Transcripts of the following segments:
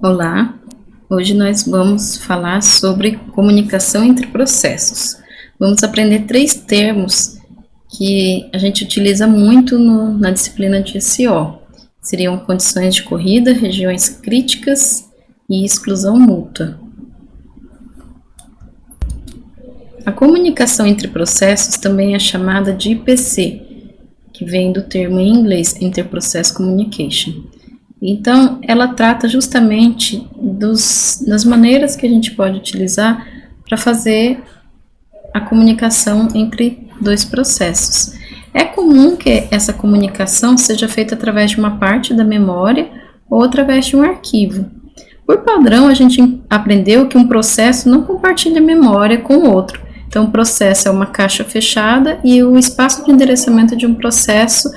Olá, hoje nós vamos falar sobre comunicação entre processos. Vamos aprender 3 termos que a gente utiliza muito na disciplina de SEO. Seriam condições de corrida, regiões críticas e exclusão mútua. A comunicação entre processos também é chamada de IPC, que vem do termo em inglês Interprocess Communication. Então, ela trata justamente das maneiras que a gente pode utilizar para fazer a comunicação entre 2 processos. É comum que essa comunicação seja feita através de uma parte da memória ou através de um arquivo. Por padrão, a gente aprendeu que um processo não compartilha memória com o outro. Então, o processo é uma caixa fechada e o espaço de endereçamento de um processo,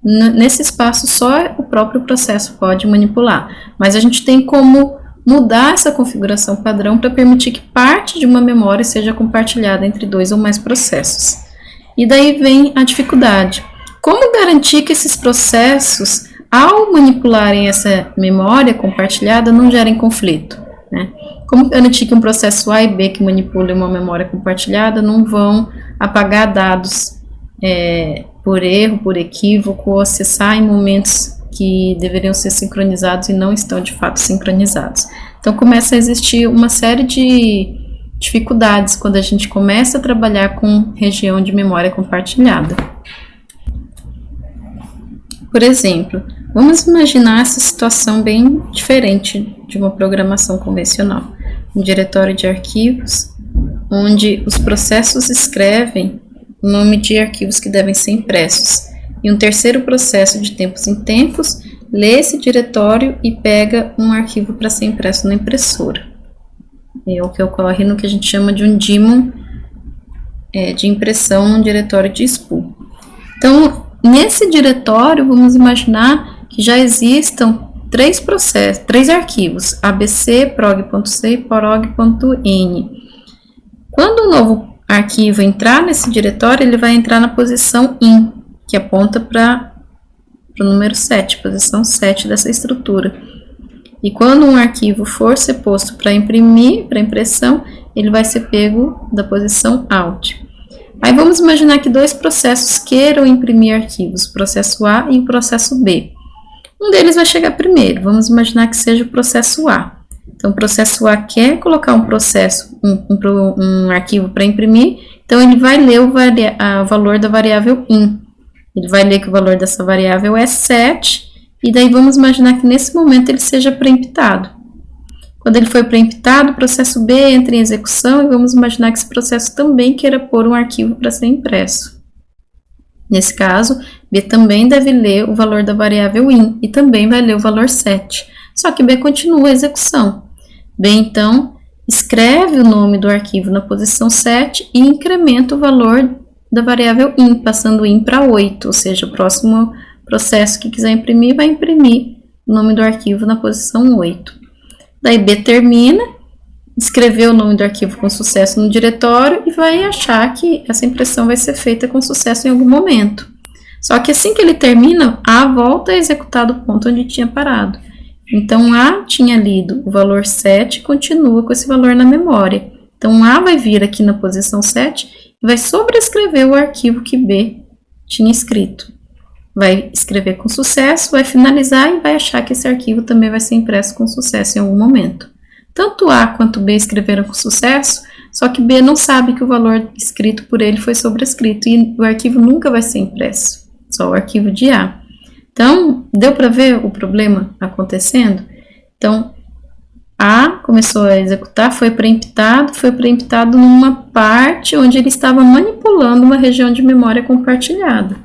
nesse espaço só o próprio processo pode manipular, mas a gente tem como mudar essa configuração padrão para permitir que parte de uma memória seja compartilhada entre 2 ou mais processos. E daí vem a dificuldade. Como garantir que esses processos, ao manipularem essa memória compartilhada, não gerem conflito, né? Como garantir que um processo A e B que manipula uma memória compartilhada não vão apagar dados por erro, por equívoco, ou acessar em momentos que deveriam ser sincronizados e não estão de fato sincronizados. Então começa a existir uma série de dificuldades quando a gente começa a trabalhar com região de memória compartilhada. Por exemplo, vamos imaginar essa situação bem diferente de uma programação convencional. Um diretório de arquivos, onde os processos escrevem o nome de arquivos que devem ser impressos. E um terceiro processo, de tempos em tempos, lê esse diretório e pega um arquivo para ser impresso na impressora. É o que ocorre no que a gente chama de um daemon de impressão num diretório de spool. Então, nesse diretório, vamos imaginar que já existam 3 arquivos, abc, prog.c e prog.n. Quando o novo arquivo entrar nesse diretório, ele vai entrar na posição in, que aponta para o número 7, posição 7 dessa estrutura. E quando um arquivo for ser posto para imprimir, para impressão, ele vai ser pego da posição out. Aí vamos imaginar que 2 processos queiram imprimir arquivos, o processo A e o processo B. Um deles vai chegar primeiro, vamos imaginar que seja o processo A. Então, o processo A quer colocar um arquivo para imprimir, então ele vai ler o valor da variável in. Ele vai ler que o valor dessa variável é 7, e daí vamos imaginar que nesse momento ele seja preemptado. Quando ele for preemptado, o processo B entra em execução e vamos imaginar que esse processo também queira pôr um arquivo para ser impresso. Nesse caso, B também deve ler o valor da variável in e também vai ler o valor 7. Só que B continua a execução. B, então, escreve o nome do arquivo na posição 7 e incrementa o valor da variável in, passando o in para 8, ou seja, o próximo processo que quiser imprimir vai imprimir o nome do arquivo na posição 8. Daí B termina, escreveu o nome do arquivo com sucesso no diretório e vai achar que essa impressão vai ser feita com sucesso em algum momento. Só que assim que ele termina, A volta a executar do ponto onde tinha parado. Então, A tinha lido o valor 7 e continua com esse valor na memória. Então, A vai vir aqui na posição 7 e vai sobrescrever o arquivo que B tinha escrito. Vai escrever com sucesso, vai finalizar e vai achar que esse arquivo também vai ser impresso com sucesso em algum momento. Tanto A quanto B escreveram com sucesso, só que B não sabe que o valor escrito por ele foi sobrescrito e o arquivo nunca vai ser impresso, só o arquivo de A. Então, deu para ver o problema acontecendo? Então, A começou a executar, foi preemptado numa parte onde ele estava manipulando uma região de memória compartilhada.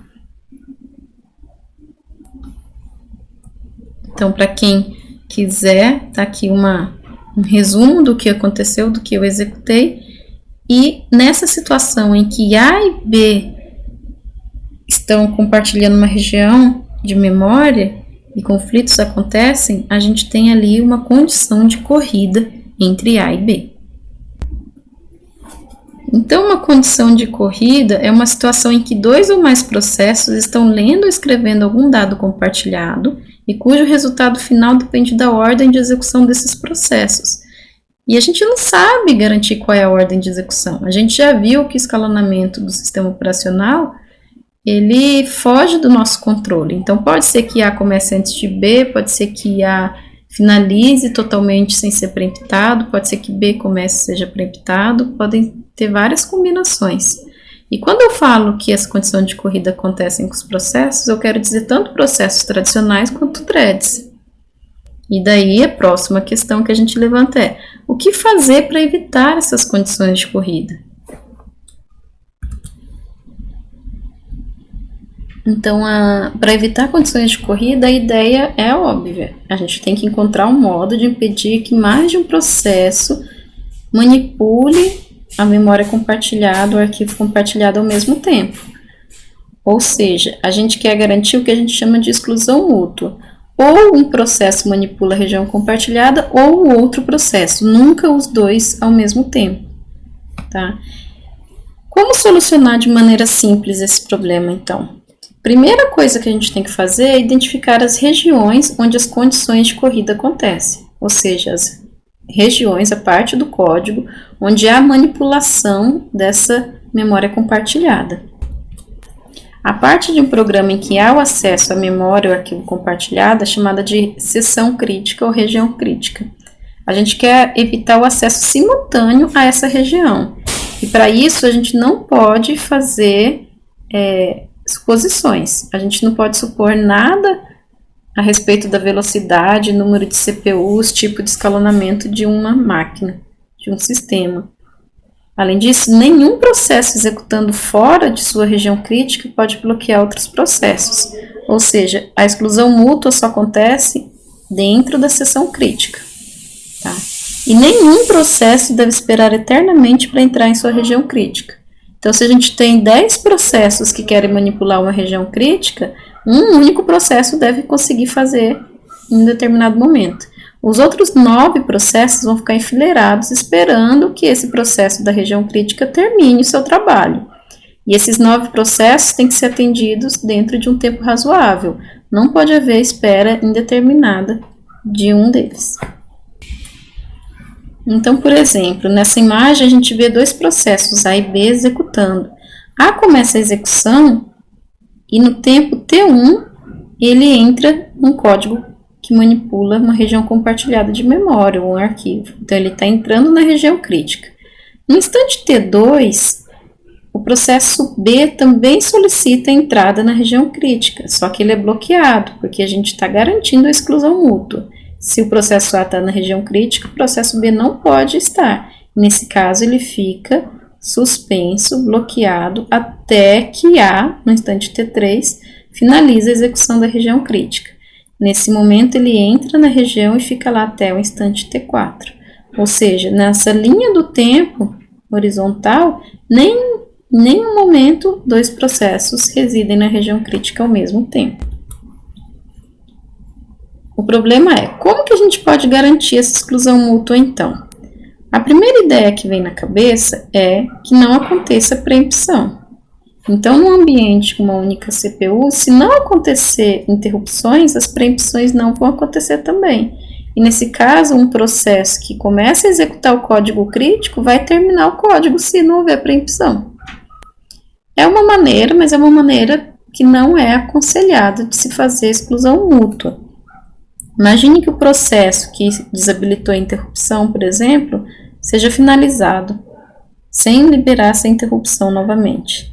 Então, para quem quiser, tá aqui um resumo do que aconteceu, do que eu executei. E nessa situação em que A e B estão compartilhando uma região de memória e conflitos acontecem, a gente tem ali uma condição de corrida entre A e B. Então, uma condição de corrida é uma situação em que 2 ou mais processos estão lendo ou escrevendo algum dado compartilhado e cujo resultado final depende da ordem de execução desses processos. E a gente não sabe garantir qual é a ordem de execução. A gente já viu que o escalonamento do sistema operacional, ele foge do nosso controle. Então, pode ser que A comece antes de B, pode ser que A finalize totalmente sem ser preemptado, pode ser que B comece e seja preemptado, podem ter várias combinações. E quando eu falo que essa condição de corrida acontece com os processos, eu quero dizer tanto processos tradicionais quanto threads. E daí a próxima questão que a gente levanta é: o que fazer para evitar essas condições de corrida? Então, para evitar condições de corrida, a ideia é óbvia. A gente tem que encontrar um modo de impedir que mais de um processo manipule a memória compartilhada, o arquivo compartilhado ao mesmo tempo. Ou seja, a gente quer garantir o que a gente chama de exclusão mútua. Ou um processo manipula a região compartilhada, ou o outro processo, nunca os dois ao mesmo tempo. Tá? Como solucionar de maneira simples esse problema, então? Primeira coisa que a gente tem que fazer é identificar as regiões onde as condições de corrida acontecem, ou seja, as regiões, a parte do código, onde há manipulação dessa memória compartilhada. A parte de um programa em que há o acesso à memória ou arquivo compartilhado é chamada de seção crítica ou região crítica. A gente quer evitar o acesso simultâneo a essa região. E para isso a gente não pode fazer suposições. A gente não pode supor nada a respeito da velocidade, número de CPUs, tipo de escalonamento de uma máquina, de um sistema. Além disso, nenhum processo executando fora de sua região crítica pode bloquear outros processos. Ou seja, a exclusão mútua só acontece dentro da seção crítica. Tá? E nenhum processo deve esperar eternamente para entrar em sua região crítica. Então, se a gente tem 10 processos que querem manipular uma região crítica, um único processo deve conseguir fazer em um determinado momento. Os outros 9 processos vão ficar enfileirados esperando que esse processo da região crítica termine o seu trabalho. E esses 9 processos têm que ser atendidos dentro de um tempo razoável. Não pode haver espera indeterminada de um deles. Então, por exemplo, nessa imagem a gente vê 2 processos, A e B, executando. A começa a execução e no tempo T1 ele entra num código que manipula uma região compartilhada de memória ou um arquivo. Então, ele está entrando na região crítica. No instante T2, o processo B também solicita a entrada na região crítica, só que ele é bloqueado, porque a gente está garantindo a exclusão mútua. Se o processo A está na região crítica, o processo B não pode estar. Nesse caso, ele fica suspenso, bloqueado, até que A, no instante T3, finalize a execução da região crítica. Nesse momento, ele entra na região e fica lá até o instante T4. Ou seja, nessa linha do tempo horizontal, nem em um momento 2 processos residem na região crítica ao mesmo tempo. O problema é, como que a gente pode garantir essa exclusão mútua então? A primeira ideia que vem na cabeça é que não aconteça preempção. Então, num ambiente com uma única CPU, se não acontecer interrupções, as preempções não vão acontecer também. E nesse caso, um processo que começa a executar o código crítico vai terminar o código se não houver preempção. É uma maneira, mas é uma maneira que não é aconselhada de se fazer exclusão mútua. Imagine que o processo que desabilitou a interrupção, por exemplo, seja finalizado, sem liberar essa interrupção novamente.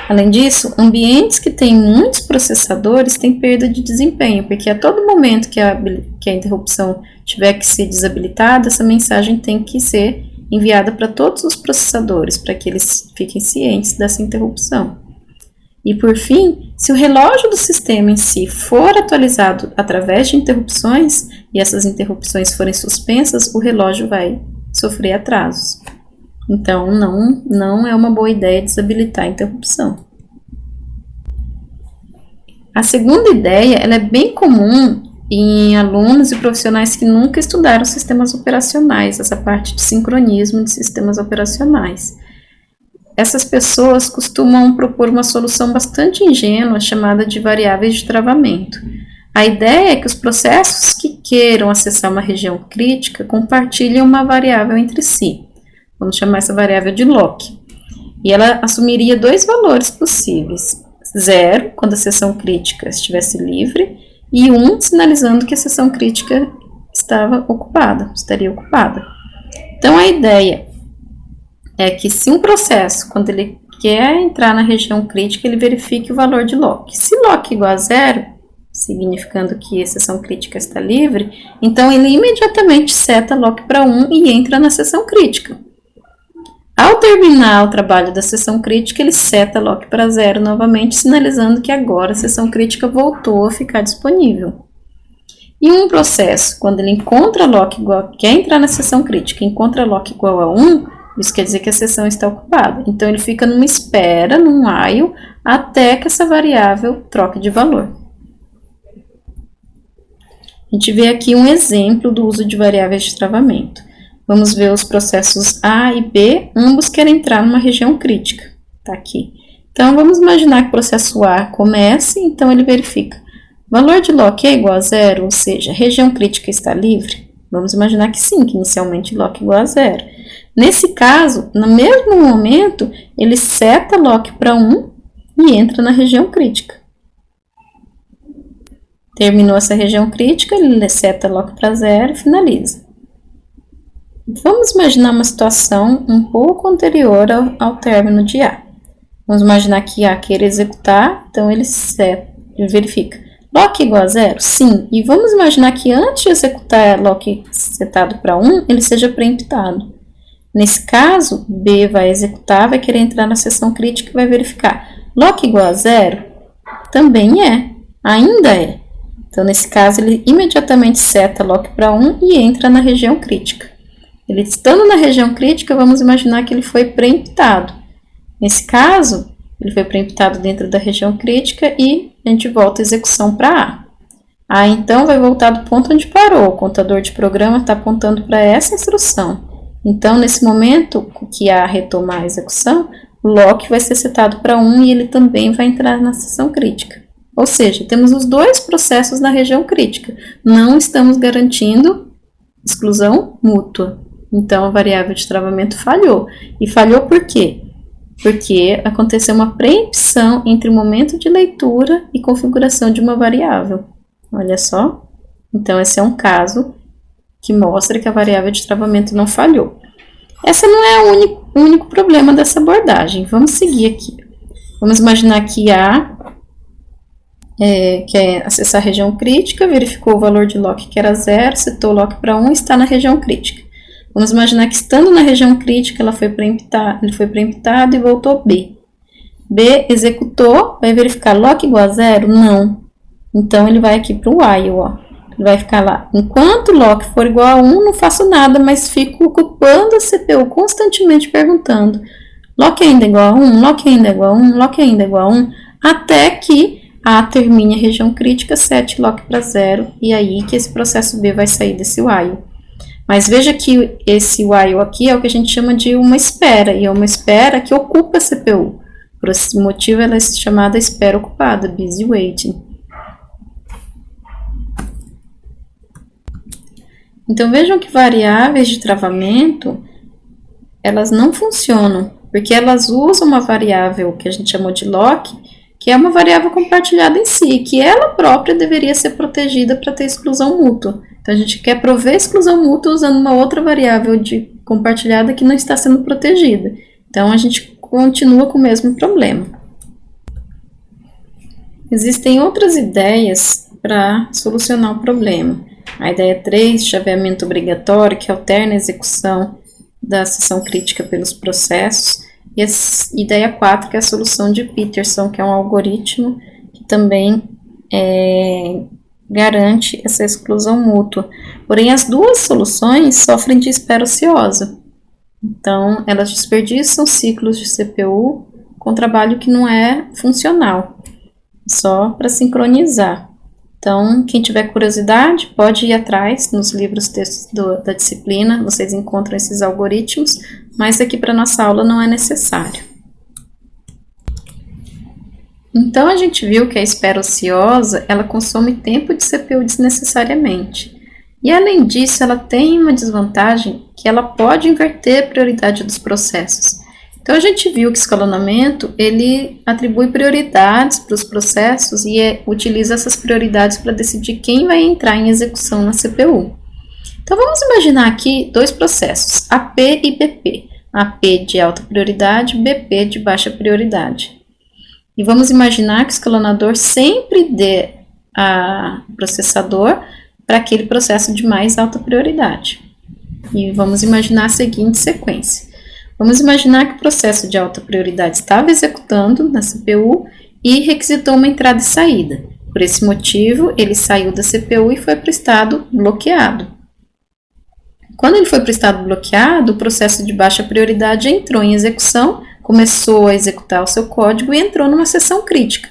Além disso, ambientes que têm muitos processadores têm perda de desempenho, porque a todo momento que a interrupção tiver que ser desabilitada, essa mensagem tem que ser enviada para todos os processadores, para que eles fiquem cientes dessa interrupção. E por fim, se o relógio do sistema em si for atualizado através de interrupções, e essas interrupções forem suspensas, o relógio vai sofrer atrasos. Então, não é uma boa ideia desabilitar a interrupção. A segunda ideia, ela é bem comum em alunos e profissionais que nunca estudaram sistemas operacionais, essa parte de sincronismo de sistemas operacionais. Essas pessoas costumam propor uma solução bastante ingênua chamada de variáveis de travamento. A ideia é que os processos que queiram acessar uma região crítica compartilhem uma variável entre si. Vamos chamar essa variável de lock. E ela assumiria dois valores possíveis. 0, quando a seção crítica estivesse livre, e 1, sinalizando que a seção crítica estaria ocupada. Então, a ideia é que se um processo, quando ele quer entrar na região crítica, ele verifique o valor de lock. Se lock igual a 0, significando que a seção crítica está livre, então ele imediatamente seta lock para 1 e entra na seção crítica. Ao terminar o trabalho da seção crítica, ele seta lock para 0 novamente, sinalizando que agora a seção crítica voltou a ficar disponível. E um processo, quando ele encontra lock igual, quer entrar na seção crítica, encontra lock igual a 1, isso quer dizer que a seção está ocupada. Então, ele fica numa espera, num while, até que essa variável troque de valor. A gente vê aqui um exemplo do uso de variáveis de travamento. Vamos ver os processos A e B, ambos querem entrar numa região crítica. Tá aqui. Então, vamos imaginar que o processo A comece, então ele verifica. Valor de lock é igual a 0, ou seja, a região crítica está livre? Vamos imaginar que sim, que inicialmente lock é igual a 0. Nesse caso, no mesmo momento, ele seta lock para 1 e entra na região crítica. Terminou essa região crítica, ele seta lock para 0 e finaliza. Vamos imaginar uma situação um pouco anterior ao término de A. Vamos imaginar que A queira executar, então ele verifica. Lock igual a 0? Sim. E vamos imaginar que antes de executar lock setado para 1, ele seja preemptado. Nesse caso, B vai executar, vai querer entrar na seção crítica e vai verificar. Lock igual a 0? Também é. Ainda é. Então, nesse caso, ele imediatamente seta lock para 1 e entra na região crítica. Ele estando na região crítica, vamos imaginar que ele foi preemptado. Nesse caso, ele foi preemptado dentro da região crítica e a gente volta a execução para A. A, então, vai voltar do ponto onde parou. O contador de programa está apontando para essa instrução. Então, nesse momento que A retomar a execução, o lock vai ser setado para 1 e ele também vai entrar na seção crítica. Ou seja, temos os dois processos na região crítica. Não estamos garantindo exclusão mútua. Então, a variável de travamento falhou. E falhou por quê? Porque aconteceu uma preempção entre o momento de leitura e configuração de uma variável. Olha só. Então, esse é um caso que mostra que a variável de travamento não falhou. Essa não é o único problema dessa abordagem. Vamos seguir aqui. Vamos imaginar que A quer acessar a região crítica, verificou o valor de lock que era 0, setou lock para 1 e está na região crítica. Vamos imaginar que estando na região crítica, ele foi preemptado e voltou B. B executou, vai verificar lock igual a 0? Não. Então, ele vai aqui para o while, ó. Ele vai ficar lá. Enquanto lock for igual a 1, não faço nada, mas fico ocupando a CPU constantemente perguntando lock ainda é igual a 1, lock ainda é igual a 1, lock ainda é igual a 1, até que A termine a região crítica, sete lock para 0, e aí que esse processo B vai sair desse while. Mas veja que esse while aqui é o que a gente chama de uma espera, e é uma espera que ocupa a CPU. Por esse motivo, ela é chamada espera ocupada, busy waiting. Então, vejam que variáveis de travamento, elas não funcionam, porque elas usam uma variável que a gente chamou de lock, que é uma variável compartilhada em si, que ela própria deveria ser protegida para ter exclusão mútua. Então, a gente quer prover exclusão mútua usando uma outra variável compartilhada que não está sendo protegida. Então, a gente continua com o mesmo problema. Existem outras ideias para solucionar o problema. A ideia 3, chaveamento obrigatório, que alterna a execução da seção crítica pelos processos. E a ideia 4, que é a solução de Peterson, que é um algoritmo que também garante essa exclusão mútua. Porém, as duas soluções sofrem de espera ociosa. Então, elas desperdiçam ciclos de CPU com trabalho que não é funcional, só para sincronizar. Então, quem tiver curiosidade, pode ir atrás nos livros textos da disciplina, vocês encontram esses algoritmos, mas aqui para nossa aula não é necessário. Então, a gente viu que a espera ociosa, ela consome tempo de CPU desnecessariamente. E, além disso, ela tem uma desvantagem que ela pode inverter a prioridade dos processos. Então, a gente viu que o escalonamento, ele atribui prioridades para os processos e utiliza essas prioridades para decidir quem vai entrar em execução na CPU. Então, vamos imaginar aqui dois processos, AP e BP. AP de alta prioridade, BP de baixa prioridade. E vamos imaginar que o escalonador sempre dê ao processador para aquele processo de mais alta prioridade. E vamos imaginar a seguinte sequência. Vamos imaginar que o processo de alta prioridade estava executando na CPU e requisitou uma entrada e saída. Por esse motivo, ele saiu da CPU e foi para o estado bloqueado. Quando ele foi para o estado bloqueado, o processo de baixa prioridade entrou em execução, começou a executar o seu código e entrou numa seção crítica.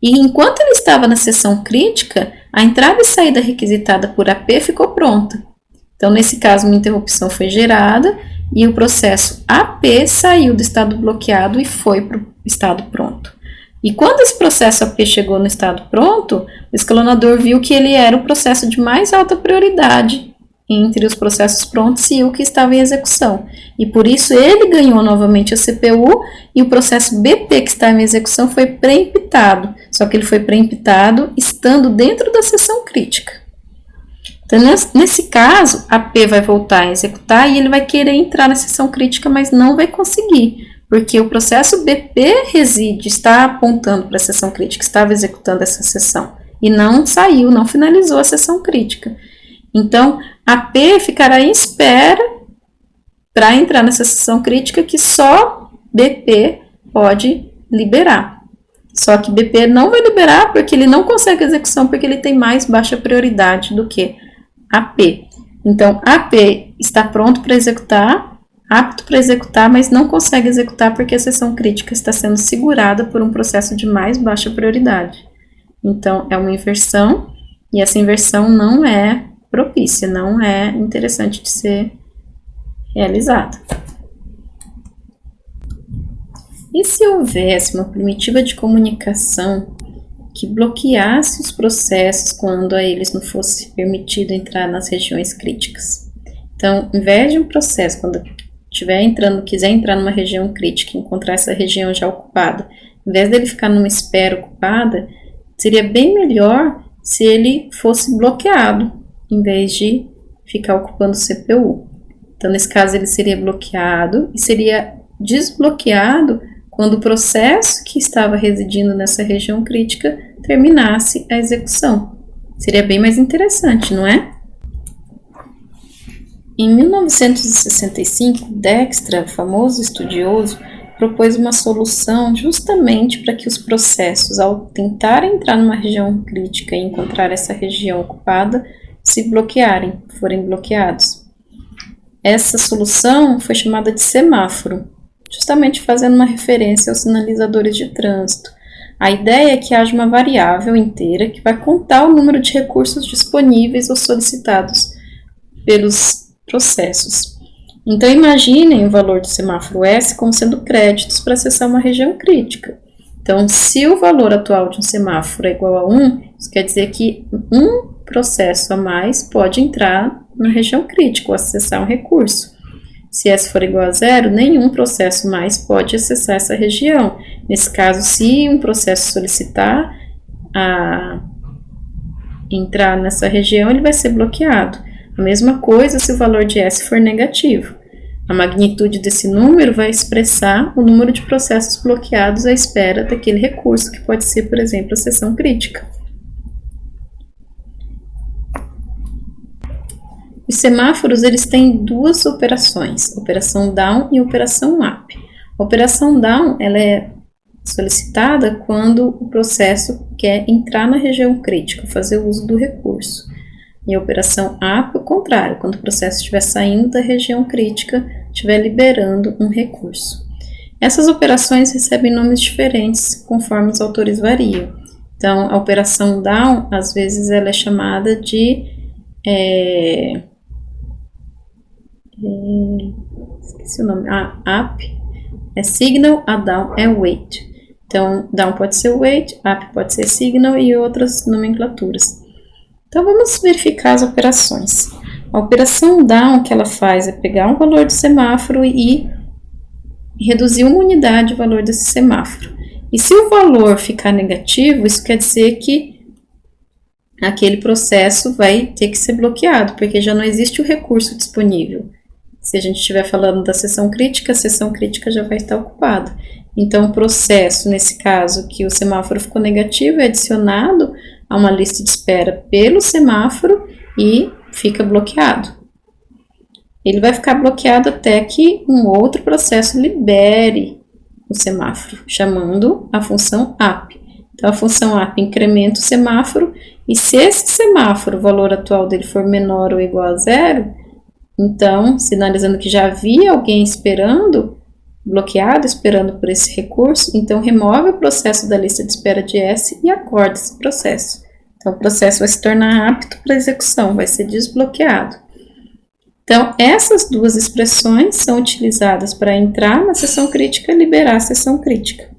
E enquanto ele estava na seção crítica, a entrada e saída requisitada por AP ficou pronta. Então, nesse caso, uma interrupção foi gerada e o processo AP saiu do estado bloqueado e foi para o estado pronto. E quando esse processo AP chegou no estado pronto, o escalonador viu que ele era o processo de mais alta prioridade entre os processos prontos e o que estava em execução. E por isso ele ganhou novamente a CPU e o processo BP que estava em execução foi preemptado. Só que ele foi preemptado estando dentro da seção crítica. Então, nesse caso, a P vai voltar a executar e ele vai querer entrar na seção crítica, mas não vai conseguir, porque o processo BP está apontando para a seção crítica, estava executando essa seção, e não saiu, não finalizou a seção crítica. Então, a P ficará em espera para entrar nessa seção crítica que só BP pode liberar. Só que BP não vai liberar porque ele não consegue execução, porque ele tem mais baixa prioridade do que AP. Então, AP está pronto para executar, apto para executar, mas não consegue executar porque a seção crítica está sendo segurada por um processo de mais baixa prioridade. Então, é uma inversão, e essa inversão não é propícia, não é interessante de ser realizada. E se houvesse uma primitiva de comunicação que bloqueasse os processos quando a eles não fosse permitido entrar nas regiões críticas? Então, em vez de um processo, quando quiser entrar numa região crítica e encontrar essa região já ocupada, em vez dele ficar numa espera ocupada, seria bem melhor se ele fosse bloqueado, em vez de ficar ocupando o CPU. Então, nesse caso, ele seria bloqueado e seria desbloqueado quando o processo que estava residindo nessa região crítica terminasse a execução. Seria bem mais interessante, não é? Em 1965, Dijkstra, famoso estudioso, propôs uma solução justamente para que os processos, ao tentarem entrar numa região crítica e encontrar essa região ocupada, forem bloqueados. Essa solução foi chamada de semáforo, justamente fazendo uma referência aos sinalizadores de trânsito. A ideia é que haja uma variável inteira que vai contar o número de recursos disponíveis ou solicitados pelos processos. Então, imaginem o valor do semáforo S como sendo créditos para acessar uma região crítica. Então, se o valor atual de um semáforo é igual a 1, isso quer dizer que um processo a mais pode entrar na região crítica ou acessar um recurso. Se S for igual a 0, nenhum processo mais pode acessar essa região. Nesse caso, se um processo solicitar entrar nessa região, ele vai ser bloqueado. A mesma coisa se o valor de S for negativo. A magnitude desse número vai expressar o número de processos bloqueados à espera daquele recurso, que pode ser, por exemplo, a seção crítica. Os semáforos, eles têm duas operações, operação down e operação up. A operação down, ela é solicitada quando o processo quer entrar na região crítica, fazer uso do recurso. E a operação up, o contrário, quando o processo estiver saindo da região crítica, estiver liberando um recurso. Essas operações recebem nomes diferentes conforme os autores variam. Então, a operação down, às vezes, ela é chamada de esqueci o nome. Up é signal, a down é wait. Então, down pode ser wait, up pode ser signal e outras nomenclaturas. Então, vamos verificar as operações. A operação down, o que ela faz é pegar um valor do semáforo e reduzir uma unidade o valor desse semáforo. E se o valor ficar negativo, isso quer dizer que aquele processo vai ter que ser bloqueado, porque já não existe o recurso disponível. Se a gente estiver falando da seção crítica, a seção crítica já vai estar ocupada. Então, o processo, nesse caso, que o semáforo ficou negativo, é adicionado a uma lista de espera pelo semáforo e fica bloqueado. Ele vai ficar bloqueado até que um outro processo libere o semáforo, chamando a função up. Então, a função up incrementa o semáforo, e se esse semáforo, o valor atual dele for menor ou igual a 0, então, sinalizando que já havia alguém esperando, bloqueado, esperando por esse recurso, então remove o processo da lista de espera de S e acorda esse processo. Então, o processo vai se tornar apto para execução, vai ser desbloqueado. Então, essas duas expressões são utilizadas para entrar na seção crítica e liberar a seção crítica.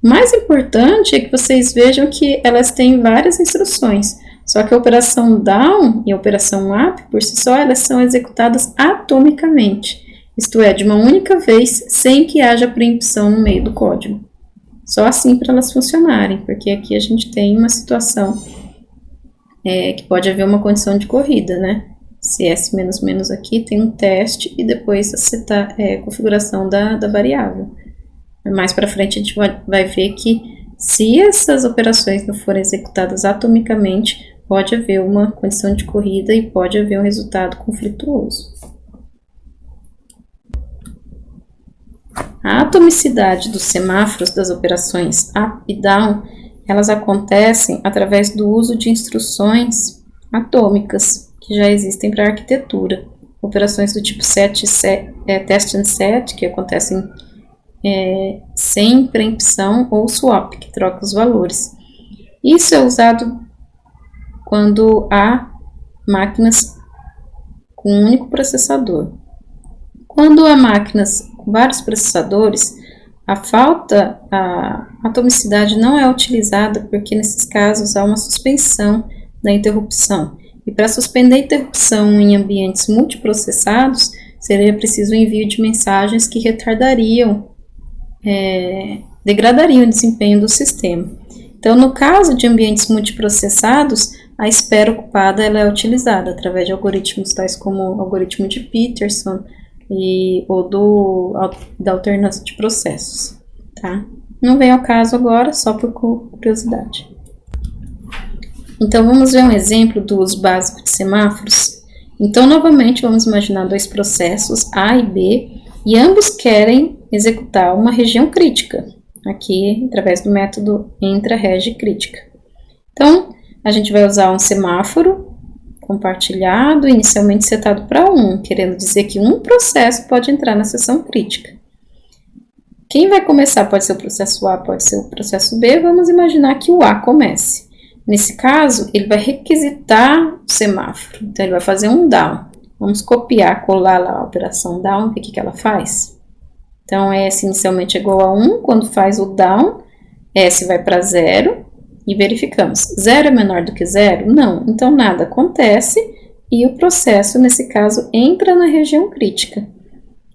O mais importante é que vocês vejam que elas têm várias instruções, só que a operação down e a operação up, por si só, elas são executadas atomicamente, isto é, de uma única vez, sem que haja preempção no meio do código. Só assim para elas funcionarem, porque aqui a gente tem uma situação que pode haver uma condição de corrida, né? Se S aqui tem um teste e depois a configuração da variável. Mais para frente a gente vai ver que se essas operações não forem executadas atomicamente, pode haver uma condição de corrida e pode haver um resultado conflituoso. A atomicidade dos semáforos das operações up e down, elas acontecem através do uso de instruções atômicas que já existem para a arquitetura. Operações do tipo test and set, que acontecem sem preempção, ou swap, que troca os valores. Isso é usado quando há máquinas com um único processador. Quando há máquinas com vários processadores, a atomicidade não é utilizada porque nesses casos há uma suspensão da interrupção. E para suspender a interrupção em ambientes multiprocessados, seria preciso o envio de mensagens que degradariam o desempenho do sistema. Então, no caso de ambientes multiprocessados, a espera ocupada ela é utilizada através de algoritmos tais como o algoritmo de Peterson ou da alternância de processos. Tá? Não vem ao caso agora, só por curiosidade. Então, vamos ver um exemplo do uso básico de semáforos. Então, novamente, vamos imaginar dois processos, A e B, e ambos querem executar uma região crítica, aqui através do método entra-reg-crítica. Então, a gente vai usar um semáforo compartilhado, inicialmente setado para 1, querendo dizer que um processo pode entrar na seção crítica. Quem vai começar pode ser o processo A, pode ser o processo B, vamos imaginar que o A comece. Nesse caso, ele vai requisitar o semáforo, então ele vai fazer um down. Vamos copiar, colar lá a operação down, ver o que ela faz. Então, S inicialmente é igual a 1, quando faz o down, S vai para 0, e verificamos, 0 é menor do que 0? Não, então nada acontece, e o processo, nesse caso, entra na região crítica.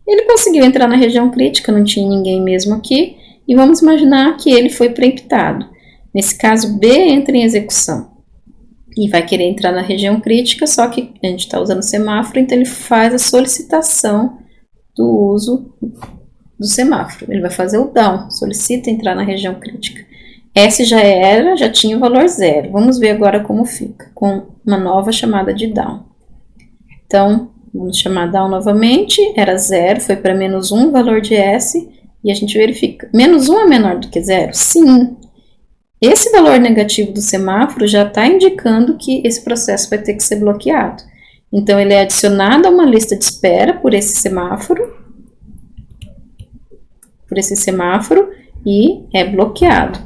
Ele conseguiu entrar na região crítica, não tinha ninguém mesmo aqui, e vamos imaginar que ele foi preemptado. Nesse caso, B entra em execução e vai querer entrar na região crítica, só que a gente está usando semáforo, então ele faz a solicitação do uso do semáforo. Ele vai fazer o down, solicita entrar na região crítica. S já tinha o valor 0. Vamos ver agora como fica, com uma nova chamada de down. Então, vamos chamar down novamente, era 0, foi para menos 1 o valor de S, e a gente verifica, menos 1 é menor do que 0? Sim. Esse valor negativo do semáforo já está indicando que esse processo vai ter que ser bloqueado. Então, ele é adicionado a uma lista de espera por esse semáforo e é bloqueado.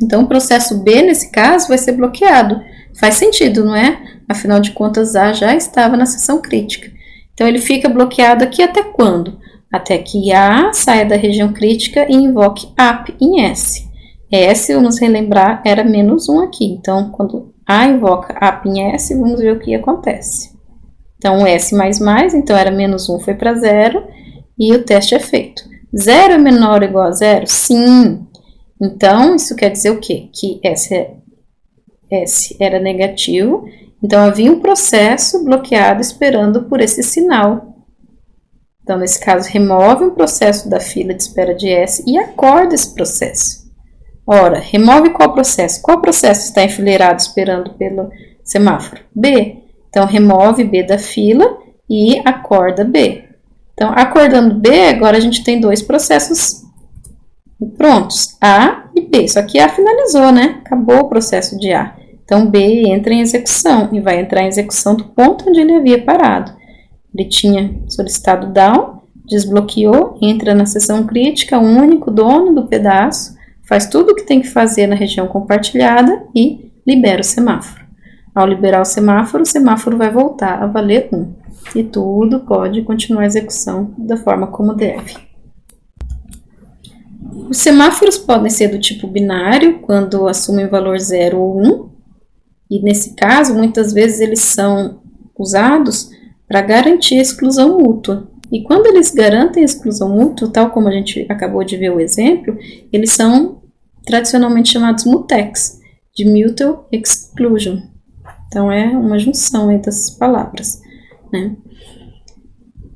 Então, o processo B, nesse caso, vai ser bloqueado. Faz sentido, não é? Afinal de contas, A já estava na seção crítica. Então, ele fica bloqueado aqui até quando? até que A saia da região crítica e invoque APP em S. S, vamos relembrar, era -1 aqui. Então, quando A invoca APP em S, vamos ver o que acontece. Então, S mais, então era -1, foi para 0, e o teste é feito. 0 é menor ou igual a 0? Sim. Então, isso quer dizer o quê? Que S era negativo, então havia um processo bloqueado esperando por esse sinal. Então, nesse caso, remove um processo da fila de espera de S e acorda esse processo. Ora, remove qual processo? Qual processo está enfileirado esperando pelo semáforo? B. Então, remove B da fila e acorda B. Então, acordando B, agora a gente tem dois processos prontos, A e B. Só que A finalizou, né? Acabou o processo de A. Então, B entra em execução e vai entrar em execução do ponto onde ele havia parado. Ele tinha solicitado down, desbloqueou, entra na seção crítica, o único dono do pedaço, faz tudo o que tem que fazer na região compartilhada e libera o semáforo. Ao liberar o semáforo vai voltar a valer 1. E tudo pode continuar a execução da forma como deve. Os semáforos podem ser do tipo binário, quando assumem valor 0 ou 1. E nesse caso, muitas vezes eles são usados para garantir a exclusão mútua. E quando eles garantem a exclusão mútua, tal como a gente acabou de ver o exemplo, eles são tradicionalmente chamados mutex, de mutual exclusion. Então, é uma junção aí dessas palavras, né?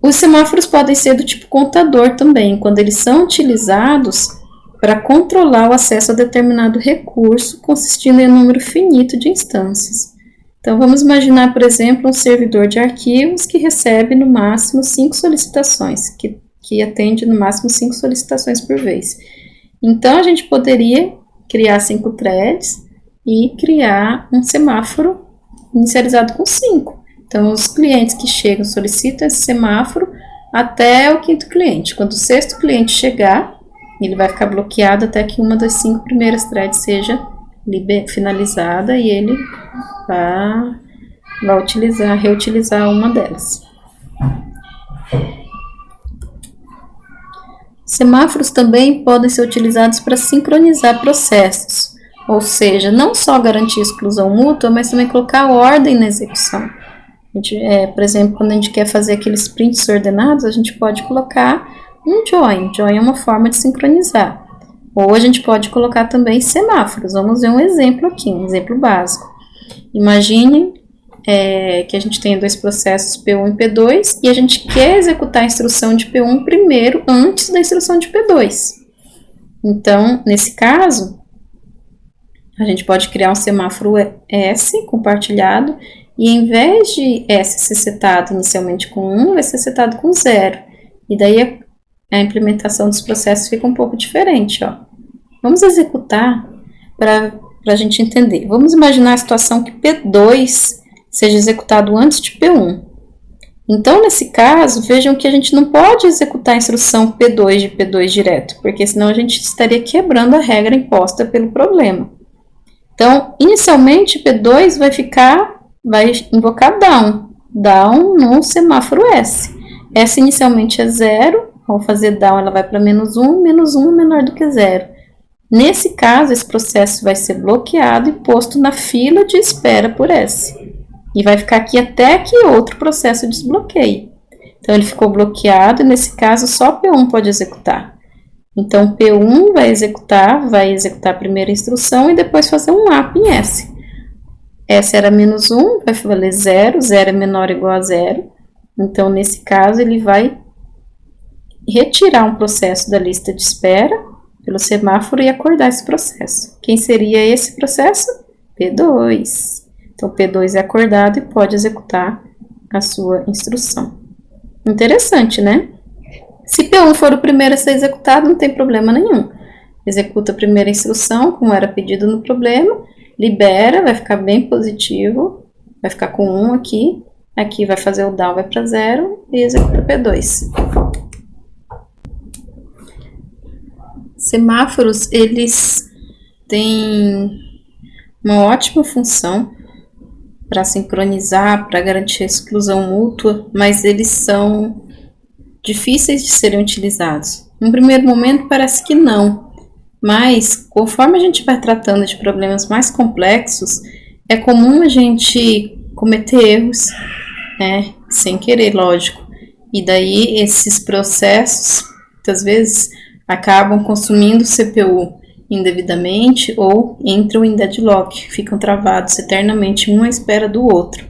Os semáforos podem ser do tipo contador também, quando eles são utilizados para controlar o acesso a determinado recurso, consistindo em um número finito de instâncias. Então, vamos imaginar, por exemplo, um servidor de arquivos que recebe no máximo 5 solicitações, que atende no máximo 5 solicitações por vez. Então, a gente poderia criar 5 threads e criar um semáforo inicializado com 5. Então, os clientes que chegam solicitam esse semáforo até o 5º cliente. Quando o 6º cliente chegar, ele vai ficar bloqueado até que uma das 5 primeiras threads seja finalizada e ele vai reutilizar uma delas. Semáforos também podem ser utilizados para sincronizar processos, ou seja, não só garantir exclusão mútua, mas também colocar ordem na execução. Por exemplo, quando a gente quer fazer aqueles prints ordenados, a gente pode colocar um join. Join é uma forma de sincronizar. Ou a gente pode colocar também semáforos. Vamos ver um exemplo aqui, um exemplo básico. Imaginem que a gente tem dois processos P1 e P2 e a gente quer executar a instrução de P1 primeiro, antes da instrução de P2. Então, nesse caso, a gente pode criar um semáforo S compartilhado e em vez de S ser setado inicialmente com 1, vai ser setado com 0. E daí a implementação dos processos fica um pouco diferente, ó. Vamos executar para a gente entender. Vamos imaginar a situação que P2 seja executado antes de P1. Então, nesse caso, vejam que a gente não pode executar a instrução P2 de P2 direto, porque senão a gente estaria quebrando a regra imposta pelo problema. Então, inicialmente, P2 vai invocar down no semáforo S. S inicialmente é 0, ao fazer down ela vai para -1, -1 é menor do que 0. Nesse caso, esse processo vai ser bloqueado e posto na fila de espera por S. E vai ficar aqui até que outro processo desbloqueie. Então, ele ficou bloqueado e nesse caso só P1 pode executar. Então, P1 vai executar a primeira instrução e depois fazer um APP em S. S era -1, vai valer 0, 0 é menor ou igual a 0. Então, nesse caso, ele vai retirar um processo da lista de espera pelo semáforo e acordar esse processo. Quem seria esse processo? P2. Então, P2 é acordado e pode executar a sua instrução. Interessante, né? Se P1 for o primeiro a ser executado, não tem problema nenhum. Executa a primeira instrução, como era pedido no problema, libera, vai ficar bem positivo, vai ficar com 1 aqui, aqui vai fazer o down, vai para 0 e executa P2. Semáforos, eles têm uma ótima função para sincronizar, para garantir a exclusão mútua, mas eles são difíceis de serem utilizados? No primeiro momento parece que não, mas conforme a gente vai tratando de problemas mais complexos, é comum a gente cometer erros, né, sem querer, lógico. E daí esses processos, muitas vezes, acabam consumindo o CPU indevidamente ou entram em deadlock, ficam travados eternamente um à espera do outro.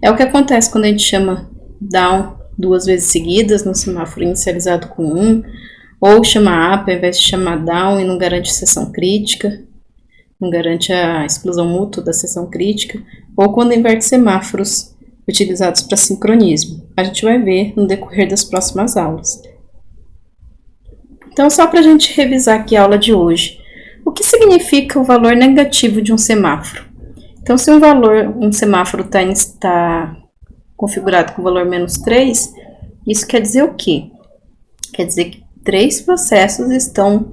É o que acontece quando a gente chama down 2 vezes seguidas no semáforo inicializado com 1, ou chama up ao invés de chamar down e não garante seção crítica, não garante a exclusão mútua da seção crítica, ou quando inverte semáforos utilizados para sincronismo. A gente vai ver no decorrer das próximas aulas. Então, só para a gente revisar aqui a aula de hoje. O que significa o valor negativo de um semáforo? Então, se um semáforo está configurado com o valor -3, isso quer dizer o quê? Quer dizer que 3 processos estão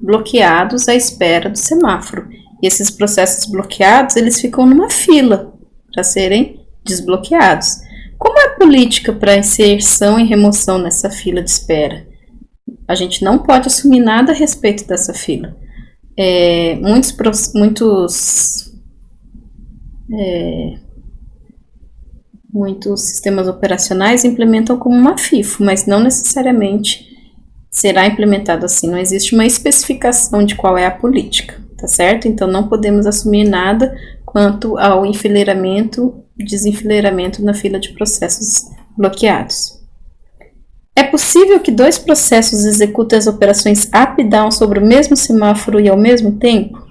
bloqueados à espera do semáforo. E esses processos bloqueados, eles ficam numa fila para serem desbloqueados. Como é a política para inserção e remoção nessa fila de espera? A gente não pode assumir nada a respeito dessa fila. Muitos sistemas operacionais implementam como uma FIFO, mas não necessariamente será implementado assim. Não existe uma especificação de qual é a política, tá certo? Então, não podemos assumir nada quanto ao enfileiramento e desenfileiramento na fila de processos bloqueados. É possível que 2 processos executem as operações up e down sobre o mesmo semáforo e ao mesmo tempo?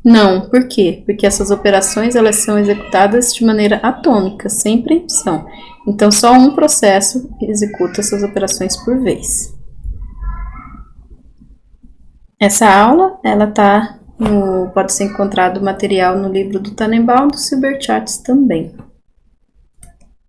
Não. Por quê? Porque essas operações elas são executadas de maneira atômica, sem preempção. Então, só um processo executa essas operações por vez. Essa aula, pode ser encontrado material no livro do Tannenbaum, do Silberschatz também.